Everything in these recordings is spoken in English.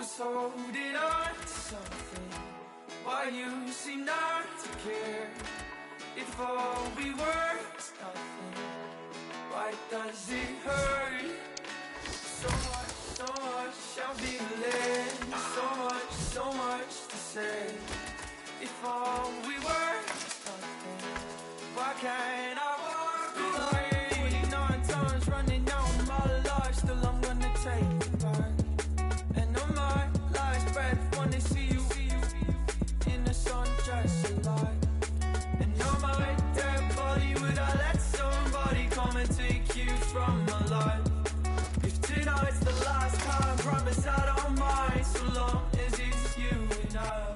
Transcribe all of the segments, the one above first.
was holding on to something, while you seem not to care. If all we were is nothing, why does it hurt? So much I'm feeling, so much to say. If all we were is nothing, why can't I walk away? 49 times running out of my life, still I'm gonna take it back. And on my last breath, wanna see you in the sun, just alive. And on my dead body, would I let somebody come and take you from my life? If tonight's the last time, promise I don't mind, so long as it's you and I.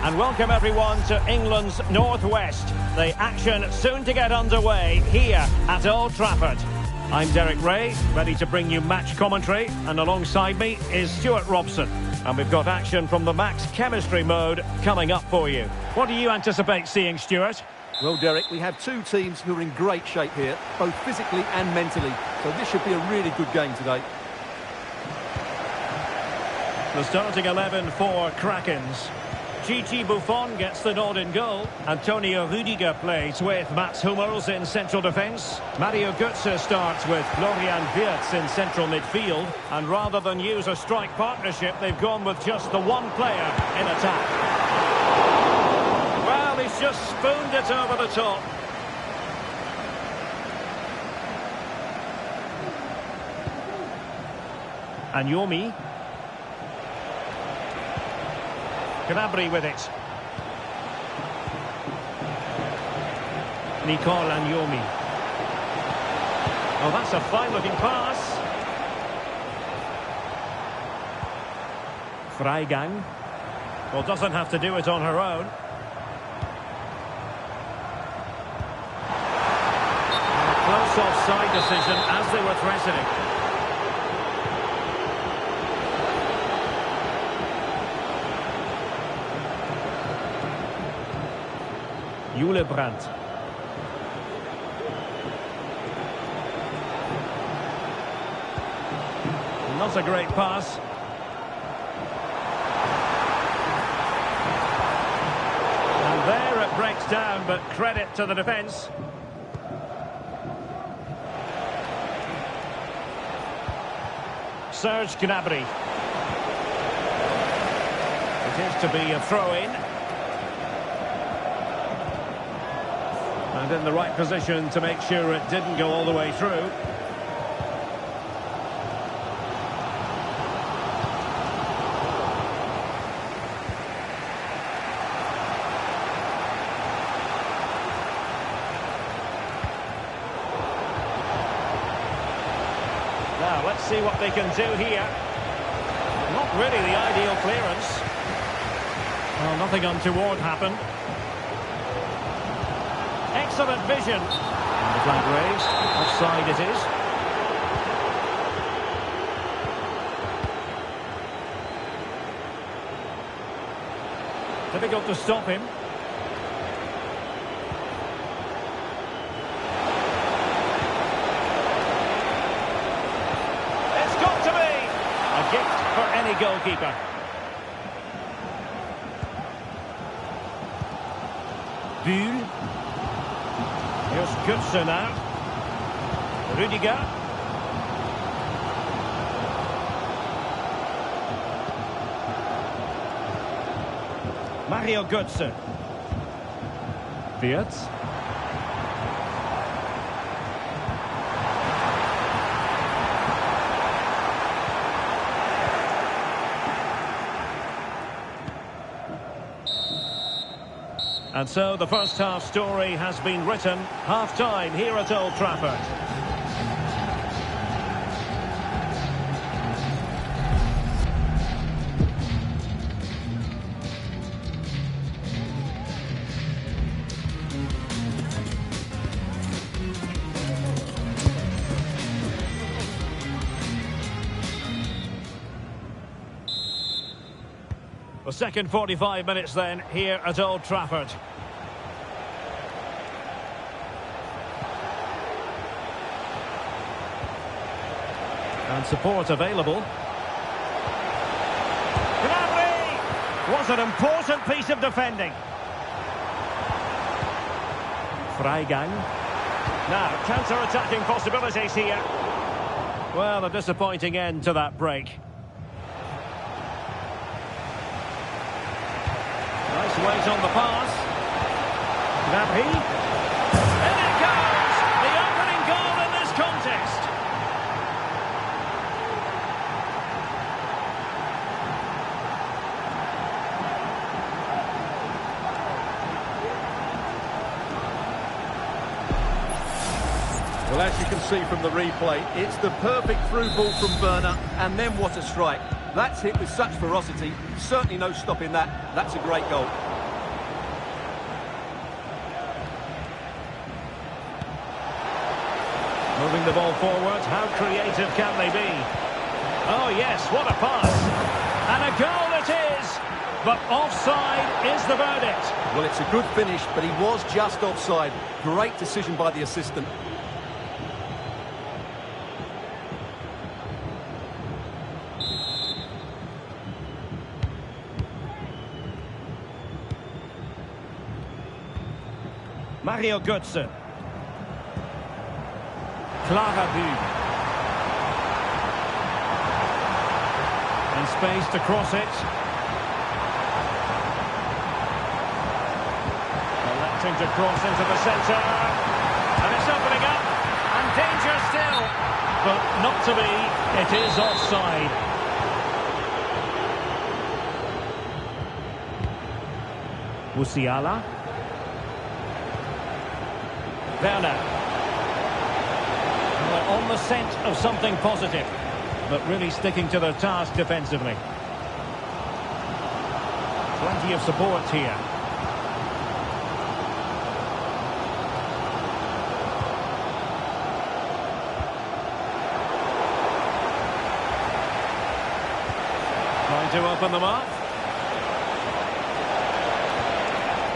And welcome everyone to England's Northwest. The action soon to get underway here at Old Trafford. I'm Derek Ray, ready to bring you match commentary, and alongside me is Stuart Robson. And we've got action from the Max Chemistry mode coming up for you. What do you anticipate seeing, Stuart? Well, Derek, we have two teams who are in great shape here, both physically and mentally. So this should be a really good game today. The starting 11 for Krakens. Gigi Buffon gets the nod in goal. Antonio Rudiger plays with Mats Hummels in central defence. Mario Götze starts with Florian Wirtz in central midfield. And rather than use a strike partnership, they've gone with just the one player in attack. Well, he's just spooned it over the top. Anyomi. Gnabry with it. Nicole Anyomi. Oh, that's a fine-looking pass. Freigang. Well, doesn't have to do it on her own. A close offside decision as they were threatening. Jule Brandt. Not a great pass. And there it breaks down, but credit to the defence. Serge Gnabry. It is to be a throw-in. And in the right position to make sure it didn't go all the way through. Now, let's see what they can do here. Not really the ideal clearance. Well, nothing untoward happened. Excellent vision. And the flag raised. Offside it is. Difficult to stop him. It's got to be a gift for any goalkeeper. Buhl. Here's Götze now. Rudiger. Mario Götze. Wirtz. And so the first half story has been written. Half-time here at Old Trafford. The second 45 minutes then here at Old Trafford. And support available. Gnabry! Was an important piece of defending. Freigang. Now, counter-attacking possibilities here. Well, a disappointing end to that break. Nice weight on the pass. Gnabry. In it goes! The opening goal in this contest. Well, as you can see from the replay, it's the perfect through ball from Werner, and then what a strike. That's hit with such ferocity, certainly no stopping that. That's a great goal. Moving the ball forward, how creative can they be? Oh yes, what a pass! And a goal it is! But offside is the verdict. Well, it's a good finish, but he was just offside. Great decision by the assistant. Mario Götze. Clara Bühn. And space to cross it. Electing to cross into the centre. And it's opening up. And danger still. But not to be. It is offside. Musiala. Werner. They're on the scent of something positive, but really sticking to their task defensively. Plenty of support here. Trying to open them up.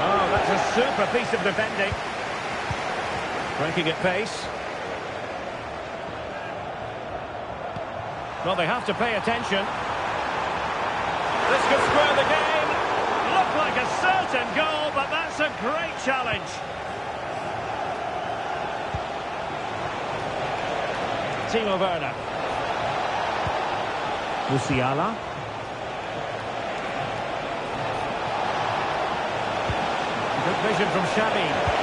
Oh, that's a super piece of defending. Breaking at pace. Well, they have to pay attention. This could square the game. Looked like a certain goal, but that's a great challenge. Timo Werner. Musiala. Good vision from Xavi.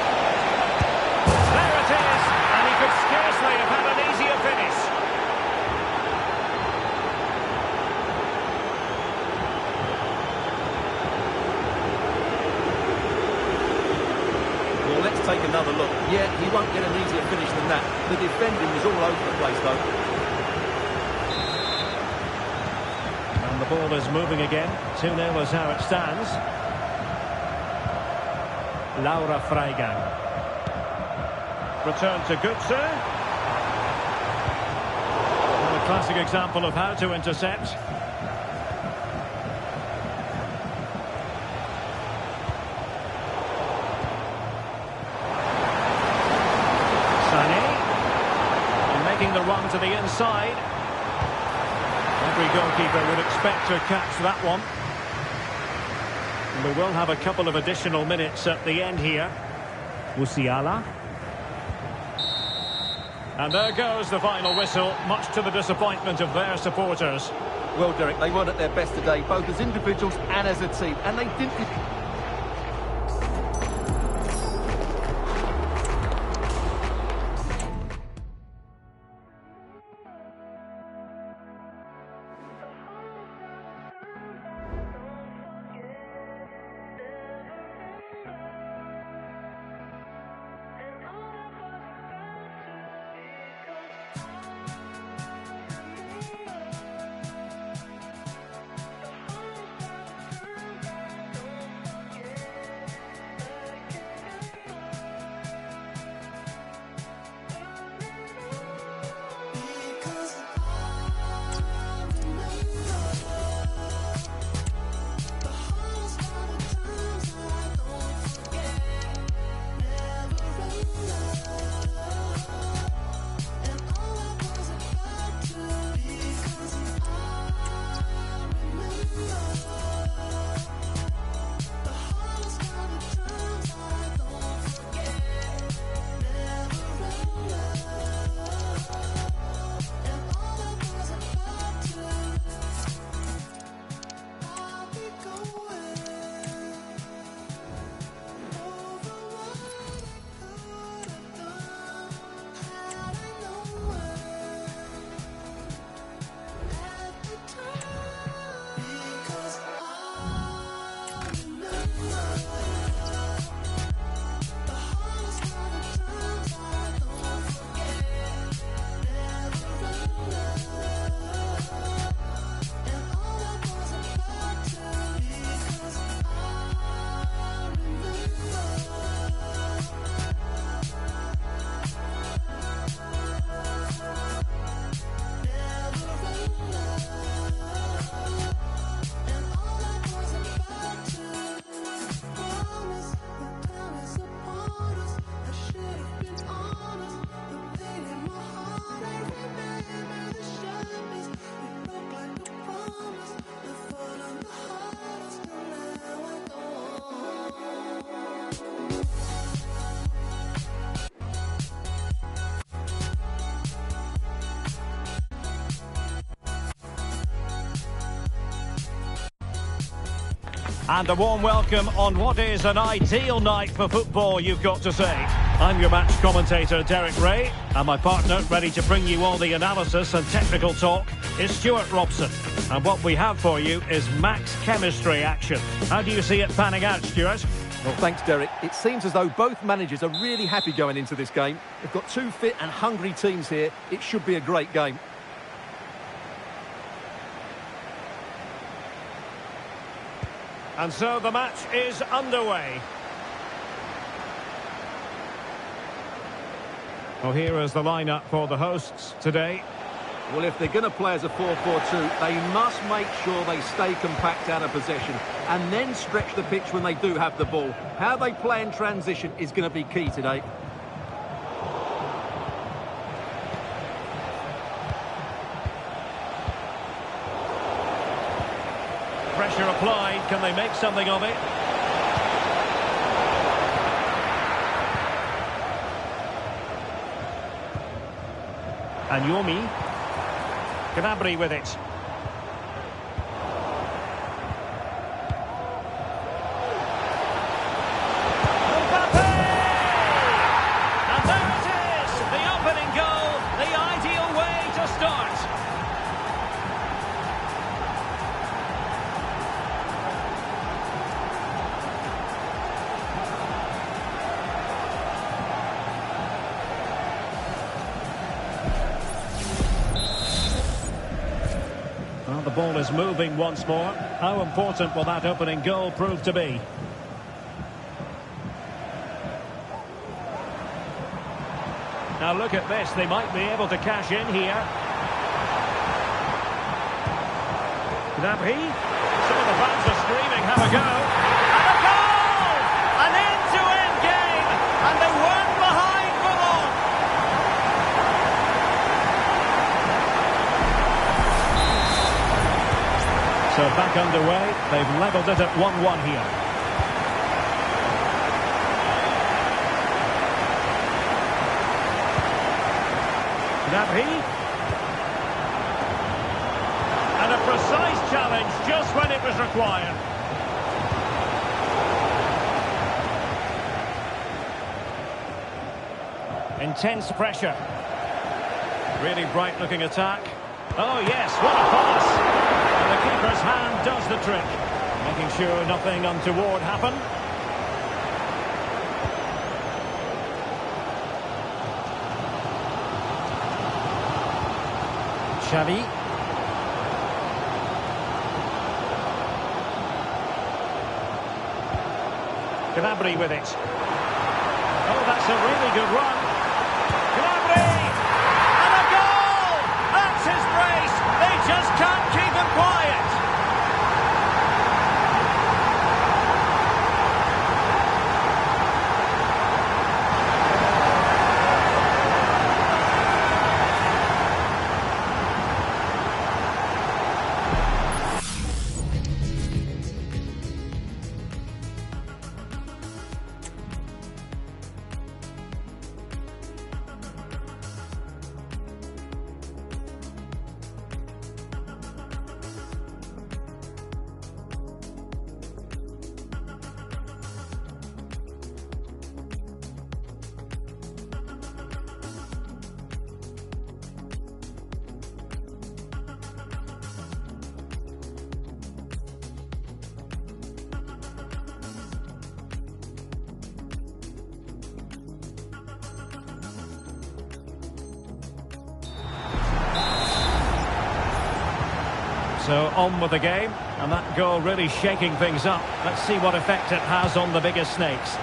There it is, and he could scarcely have had an easier finish. Well, let's take another look. Yeah, he won't get an easier finish than that. The defending is all over the place, though. And the ball is moving again. 2-0 is how it stands. Laura Freigang. Return to Götze. And a classic example of how to intercept. Sané. And making the run to the inside. Every goalkeeper would expect to catch that one. And we will have a couple of additional minutes at the end here. Musiala. And there goes the final whistle, much to the disappointment of their supporters. Well, Derek, they weren't at their best today, both as individuals and as a team, and they didn't... And a warm welcome on what is an ideal night for football, you've got to say. I'm your match commentator, Derek Ray, and my partner, ready to bring you all the analysis and technical talk, is Stuart Robson. And what we have for you is max chemistry action. How do you see it panning out, Stuart? Well, thanks, Derek. It seems as though both managers are really happy going into this game. They've got two fit and hungry teams here. It should be a great game. And so the match is underway. Well, here is the lineup for the hosts today. Well, if they're going to play as a 4-4-2, they must make sure they stay compact out of possession and then stretch the pitch when they do have the ball. How they play in transition is going to be key today. Pressure applied. Can they make something of it? And Yomi. Gnabry with it. Mbappe! And there it is! The opening goal, the ideal way to start. Well, the ball is moving once more. How important will that opening goal prove to be? Now look at this, they might be able to cash in here. Gnabry. Some of the fans are screaming, have a go. And a goal! An end-to-end game! And they weren't behind for long. So back underway, they've levelled it at 1-1 here. Gnabry. And a precise challenge just when it was required. Intense pressure. Really bright looking attack. Oh yes, what a pass! And the keeper's hand does the trick, making sure nothing untoward happened. Xavi. Gnabry with it. Oh, that's a really good run. Gnabry! And a goal! That's his brace! They just can't keep him quiet! So on with the game, and that goal really shaking things up. Let's see what effect it has on the biggest snakes.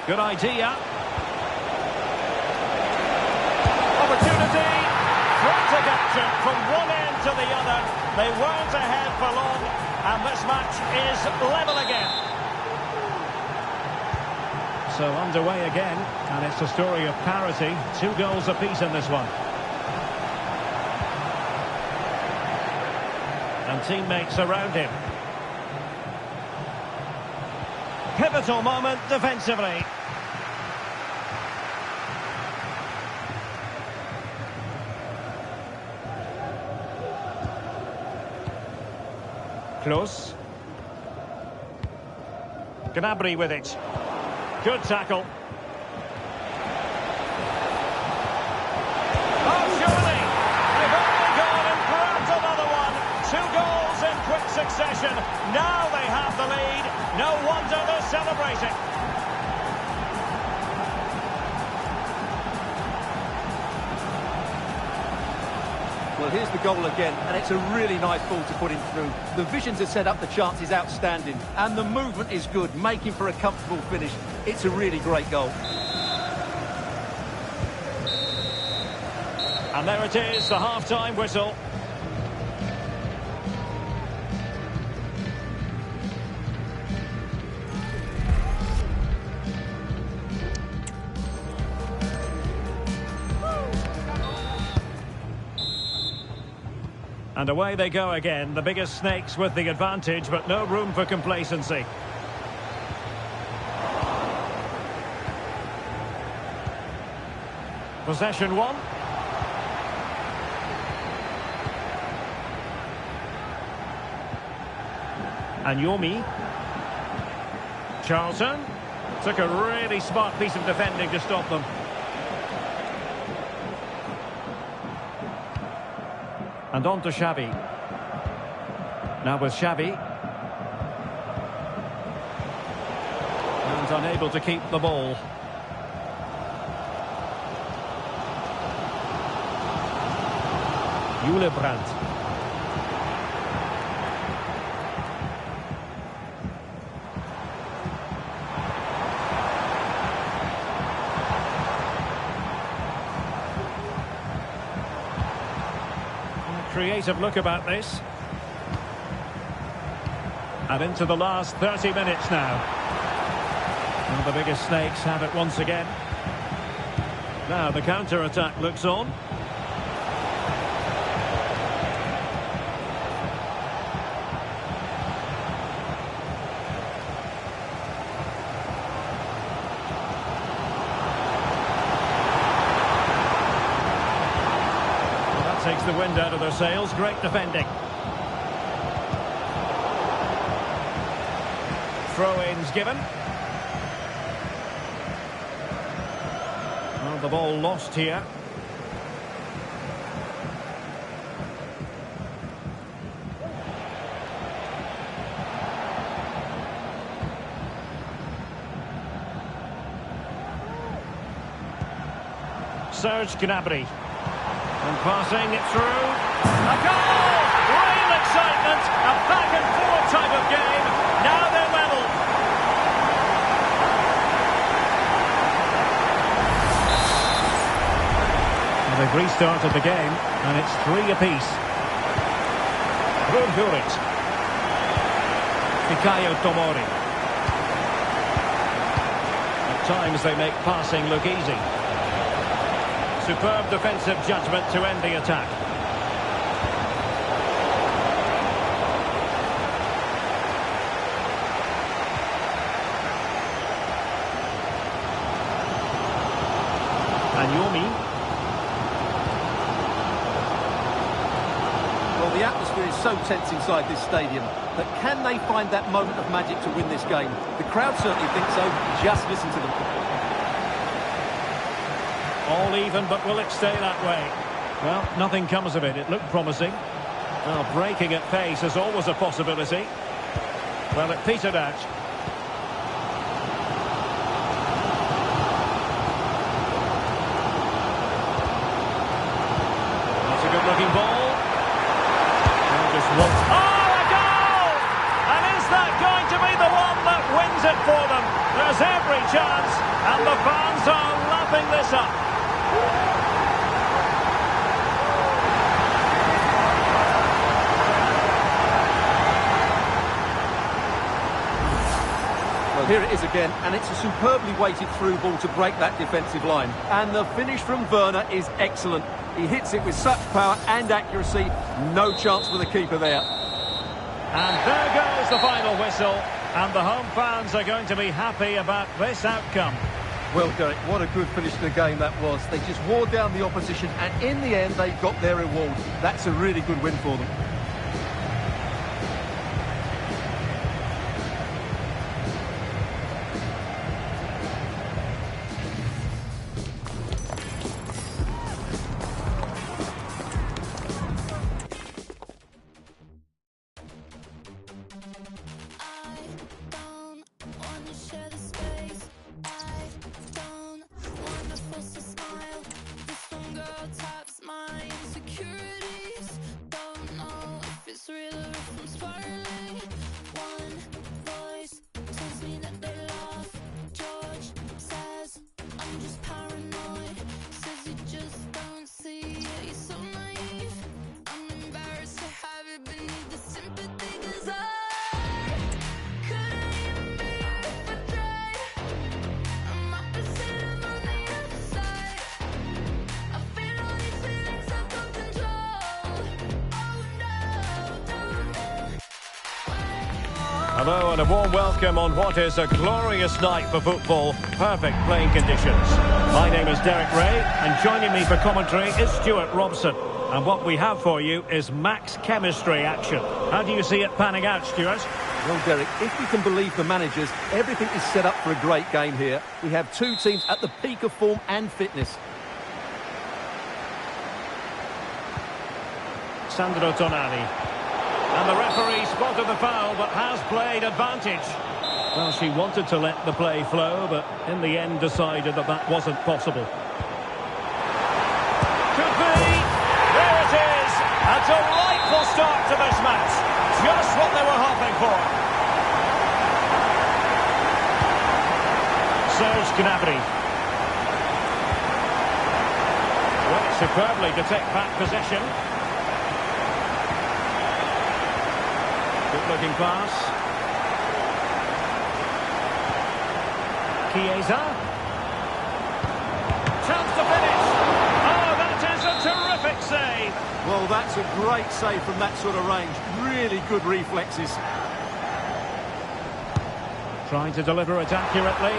Good idea. Opportunity. Frantic action from one end to the other. They weren't ahead for long, and this match is level again. So underway again, and it's a story of parity. 2 goals apiece in this one. And teammates around him. Pivotal moment defensively. Close. Gnabry with it. Good tackle. Oh, surely! They've only gone and grabbed another one. 2 goals in quick succession. Now they have the lead. No wonder they're celebrating. Well, here's the goal again, and it's a really nice ball to put him through. The vision to set up the chance is outstanding, and the movement is good, making for a comfortable finish. It's a really great goal. And there it is, the half-time whistle. And away they go again, the biggest snakes with the advantage, but no room for complacency. Possession one. And Yomi. Charlton took a really smart piece of defending to stop them. And on to Xavi. Now with Xavi. And unable to keep the ball. Brandt. Creative look about this. And into the last 30 minutes now. Well, the biggest snakes have it once again. Now the counter-attack looks on. Takes the wind out of their sails. Great defending. Throw-ins given. Well, the ball lost here. Serge Gnabry. And passing it through. A goal! Real excitement! A back-and-forth type of game. Now they're level. Well, they've restarted the game, and it's 3 apiece. Rundhurit. Fikayo Tomori. At times they make passing look easy. Superb defensive judgment to end the attack. And Yomi. Well, the atmosphere is so tense inside this stadium, but can they find that moment of magic to win this game? The crowd certainly think so. Just listen to them. All even, but will it stay that way? Well, nothing comes of it. It looked promising. Well, breaking at pace is always a possibility. Well, it petered out. That's a good-looking ball. Just one. Oh, a goal! And is that going to be the one that wins it for them? There's every chance, and the fans are lapping this up. Well, here it is again, and it's a superbly weighted through ball to break that defensive line. And the finish from Werner is excellent. He hits it with such power and accuracy. No chance for the keeper there. And there goes the final whistle. And the home fans are going to be happy about this outcome. Well, Derek, what a good finish to the game that was. They just wore down the opposition, and in the end, they got their reward. That's a really good win for them. Hello and a warm welcome on what is a glorious night for football. Perfect playing conditions. My name is Derek Ray and joining me for commentary is Stuart Robson. And what we have for you is max chemistry action. How do you see it panning out, Stuart? Well, Derek, if we can believe the managers, everything is set up for a great game here. We have two teams at the peak of form and fitness. Sandro Tonali. And the referee spotted the foul, but has played advantage. Well, she wanted to let the play flow, but in the end decided that that wasn't possible. Could be. There it is. A delightful start to this match. Just what they were hoping for. Serge Gnabry. Well, superbly to take back possession. Good-looking pass. Chiesa. Chance to finish. Oh, that is a terrific save. Well, that's a great save from that sort of range. Really good reflexes. Trying to deliver it accurately.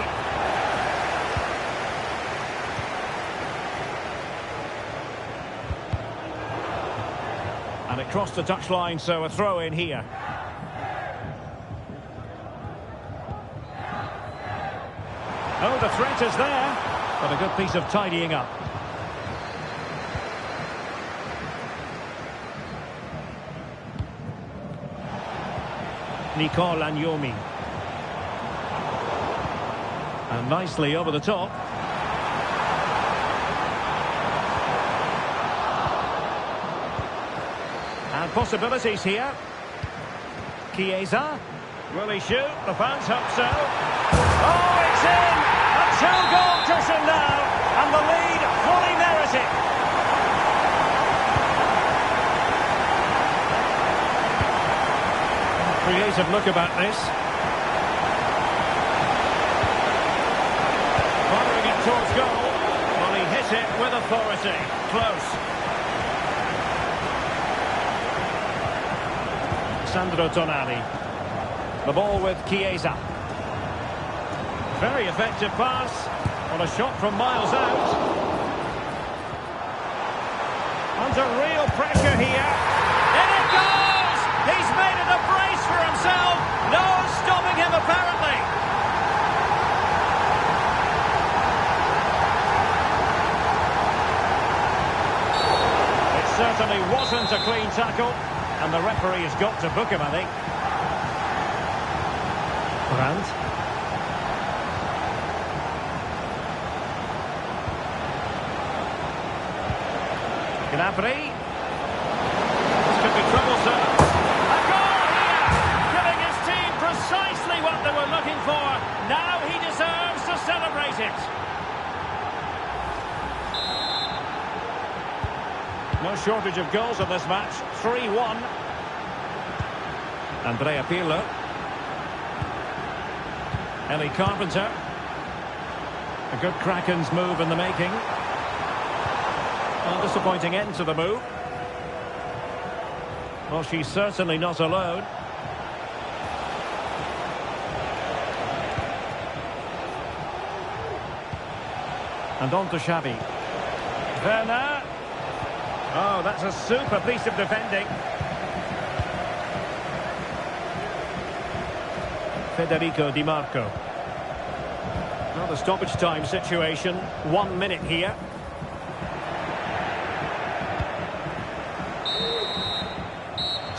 And it crossed the touchline, so a throw in here. Oh, the threat is there, but a good piece of tidying up. Nicole Agnomi. And nicely over the top. And possibilities here. Chiesa. Will he shoot? The fans hope so. Oh, it's in! A two-goal cushion now, and the lead fully merited. Creative look about this. Firing it towards goal. Well, he hit it with authority. Close. Sandro Tonali. The ball with Chiesa. Very effective pass on a shot from miles out. Under real pressure here. In it goes! He's made it a brace for himself. No stopping him apparently. It certainly wasn't a clean tackle. And the referee has got to book him, I think. Brandt. Gnabry. This could be troublesome. A goal here! Giving his team precisely what they were looking for. Now he deserves to celebrate it. No shortage of goals in this match. 3-1. Andrea Pirlo. Ellie Carpenter. A good Kraken's move in the making. A disappointing end to the move. Well, she's certainly not alone. And on to Xavi. Werner. Oh, that's a super piece of defending. Federico Di Marco. Well, the stoppage time situation. 1 minute here.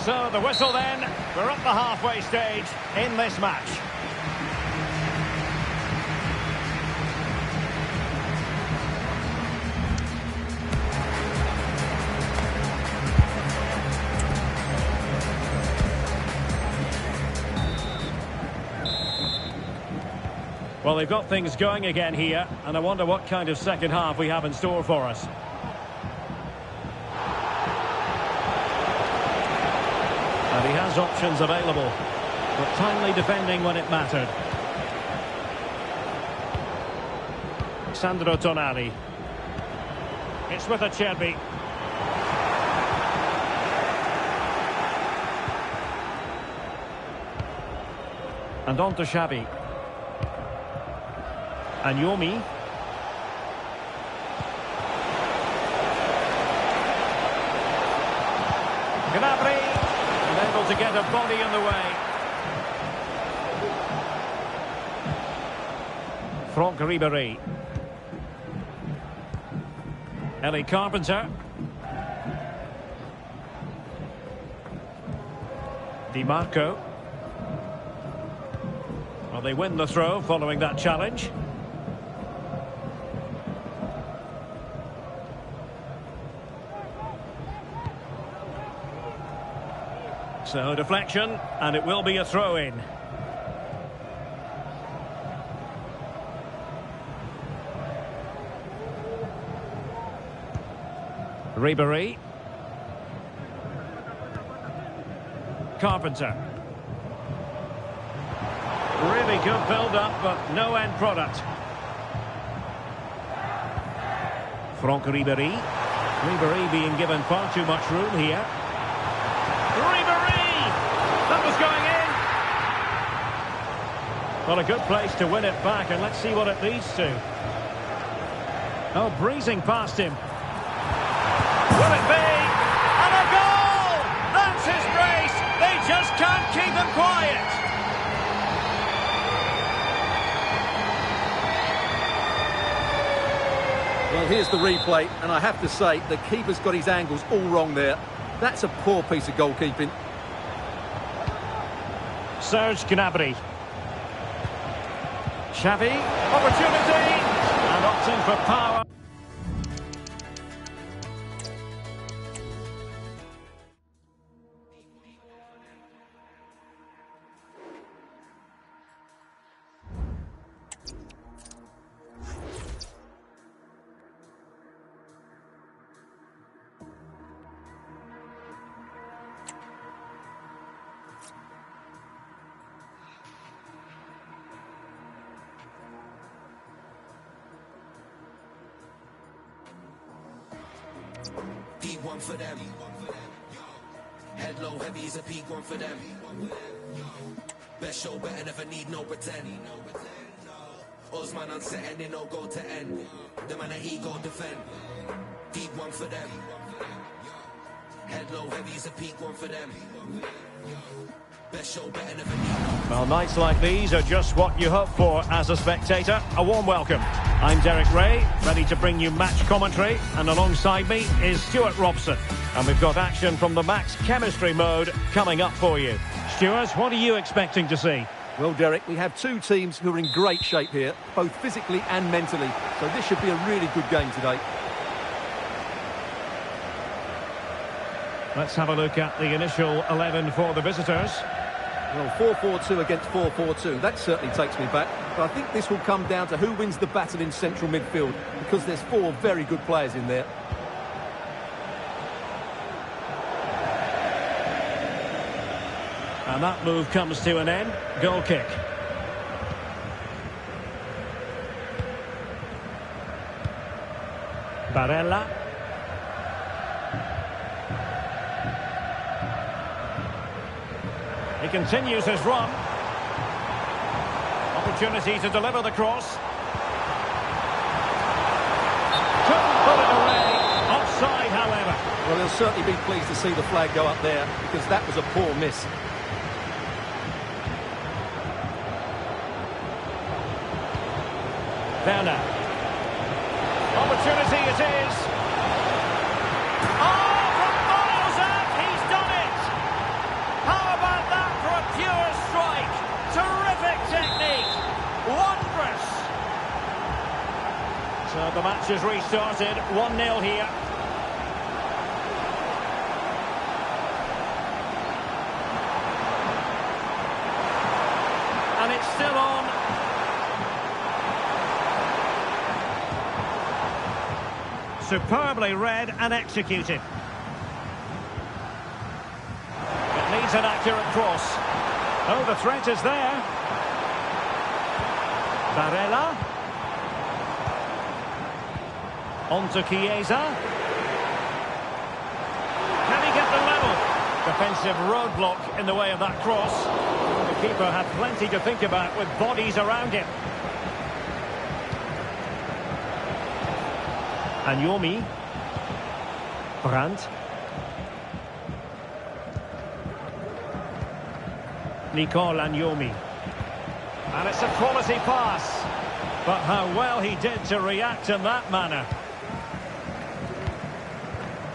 So the whistle then. We're at the halfway stage in this match. Well, they've got things going again here, and I wonder what kind of second half we have in store for us. And he has options available, but timely defending when it mattered. Sandro Tonali. It's with Acerbi. And on to Xavi. And Yomi. Gnabry. And able to get a body in the way. Franck Ribéry. Ellie Carpenter. Di Marco. Well, they win the throw following that challenge. So, deflection, and it will be a throw-in. Ribéry. Carpenter. Really good build-up, but no end product. Franck Ribéry. Ribéry being given far too much room here. Ribéry! That was going in! Well, a good place to win it back, and let's see what it leads to. Oh, breezing past him. Will it be? And a goal! That's his brace! They just can't keep him quiet! Well, here's the replay, and I have to say, the keeper's got his angles all wrong there. That's a poor piece of goalkeeping. Serge Gnabry. Xavi, opportunity! And opting for power. P1 for them. Head low, heavy is a P1 for them. Best show, better never need no pretend. Osman on setting, they no go to end. The man that ego defend. P1 for them. Head low, heavy is a P1 for them. Best show, better never need no. Well, nights like these are just what you hope for as a spectator. A warm welcome. I'm Derek Ray, ready to bring you match commentary, and alongside me is Stuart Robson. And we've got action from the Max Chemistry mode coming up for you. Stuart, what are you expecting to see? Well, Derek, we have two teams who are in great shape here, both physically and mentally. So this should be a really good game today. Let's have a look at the initial 11 for the visitors. Well, 4-4-2 against 4-4-2, that certainly takes me back. But I think this will come down to who wins the battle in central midfield, because there's four very good players in there. And that move comes to an end. Goal kick. Barella. He continues his run. Opportunity to deliver the cross. Couldn't put it away. Offside, however. Well, he'll certainly be pleased to see the flag go up there, because that was a poor miss. Werner. Opportunity it is. Oh, from miles out, he's done it. How about that for a pure strike? Terrific technique. Wondrous. So the match has restarted. 1-0 here. And it's still on. Superbly read and executed. It needs an accurate cross. Oh, the threat is there. Barella. On to Chiesa. Can he get the level? Defensive roadblock in the way of that cross. The goalkeeper had plenty to think about with bodies around him. And Yomi. Brandt. Nicole Anyomi. And it's a quality pass. But how well he did to react in that manner.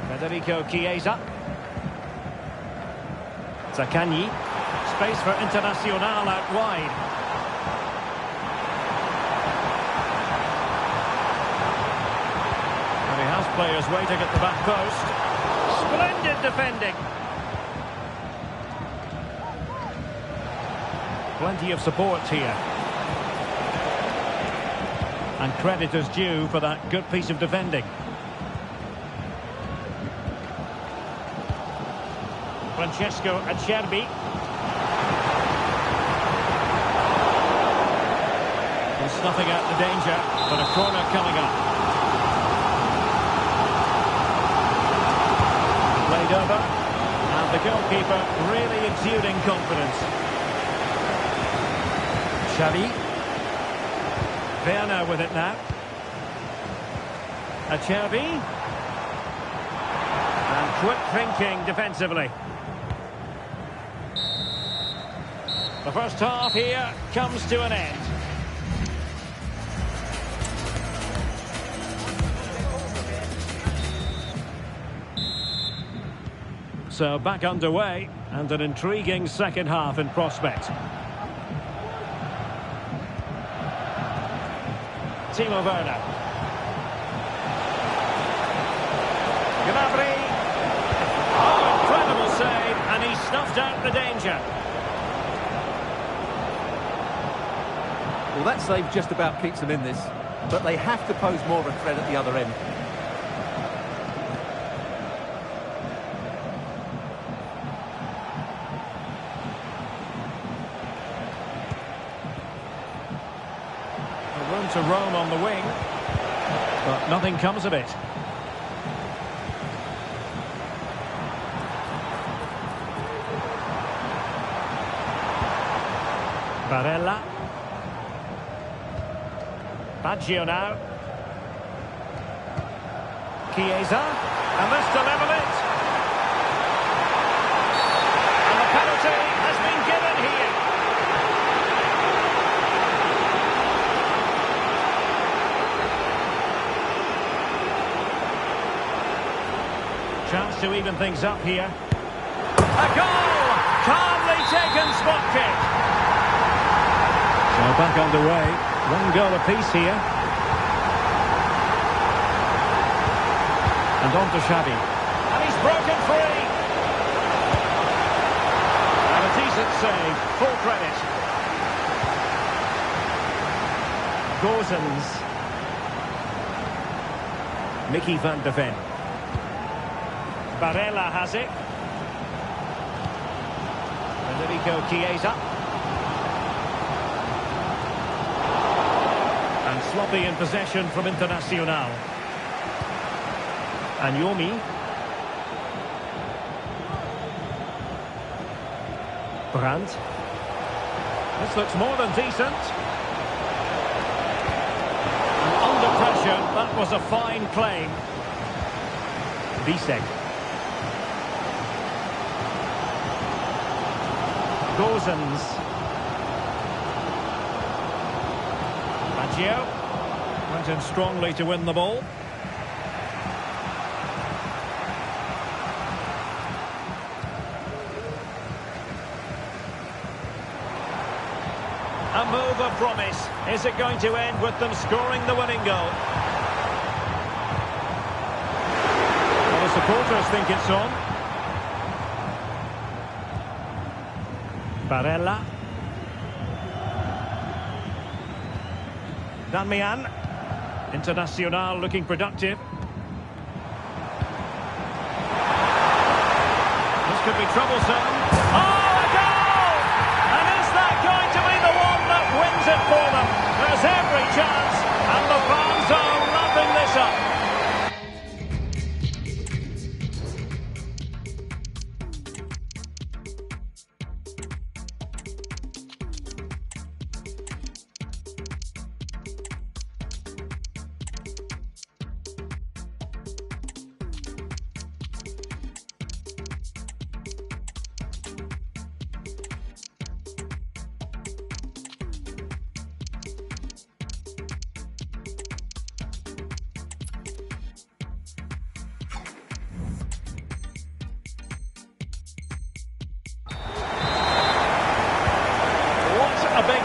Federico Chiesa. Zaccagni. Space for Internacional out wide. And he has players waiting at the back post. Splendid defending. Plenty of support here. And credit is due for that good piece of defending. Francesco Acerbi. And snuffing out the danger, but a corner coming up. Played over, and the goalkeeper really exuding confidence. Xavi. Werner with it now. Acerbi. And quick thinking defensively. The first half here comes to an end. So back underway, and an intriguing second half in prospect. Timo Werner. Gnabry. Oh, incredible save, and he snuffed out the danger. Well, that save just about keeps them in this, but they have to pose more of a threat at the other end. Room to roam on the wing, but nothing comes of it. Barella. Baggio now. Chiesa. And this to level it. And the penalty has been given here. Chance to even things up here. A goal! Calmly taken spot kick. So back underway. One goal apiece here. And on to Xavi. And he's broken free. And a decent save. Full credit. Gozens. Mickey van de Ven. Barella has it. Federico Chiesa. And sloppy in possession from Internacional. And Yomi. Brandt. This looks more than decent. And under pressure, that was a fine claim. Bisek. Gozens. Baggio went in strongly to win the ball. A move of promise. Is it going to end with them scoring the winning goal? Well, the supporters think it's on. Barella. Danmian. Internacional looking productive. This could be troublesome. Oh, a goal! And is that going to be the one that wins it for them? There's every chance, and the fans are lapping this up.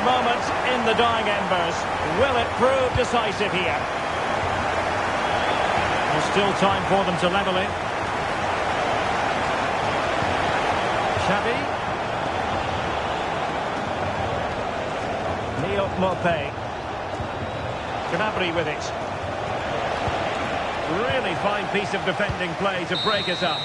moment in the dying embers. Will it prove decisive here? There's still time for them to level it. Xavi. Leo Mope. Gnabry with it. Really fine piece of defending play to break us up.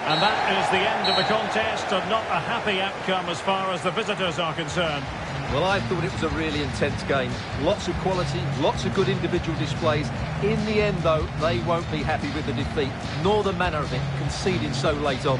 And that is the end of the contest, and not a happy outcome as far as the visitors are concerned. Well, I thought it was a really intense game. Lots of quality, lots of good individual displays. In the end, though, they won't be happy with the defeat, nor the manner of it, conceding so late on.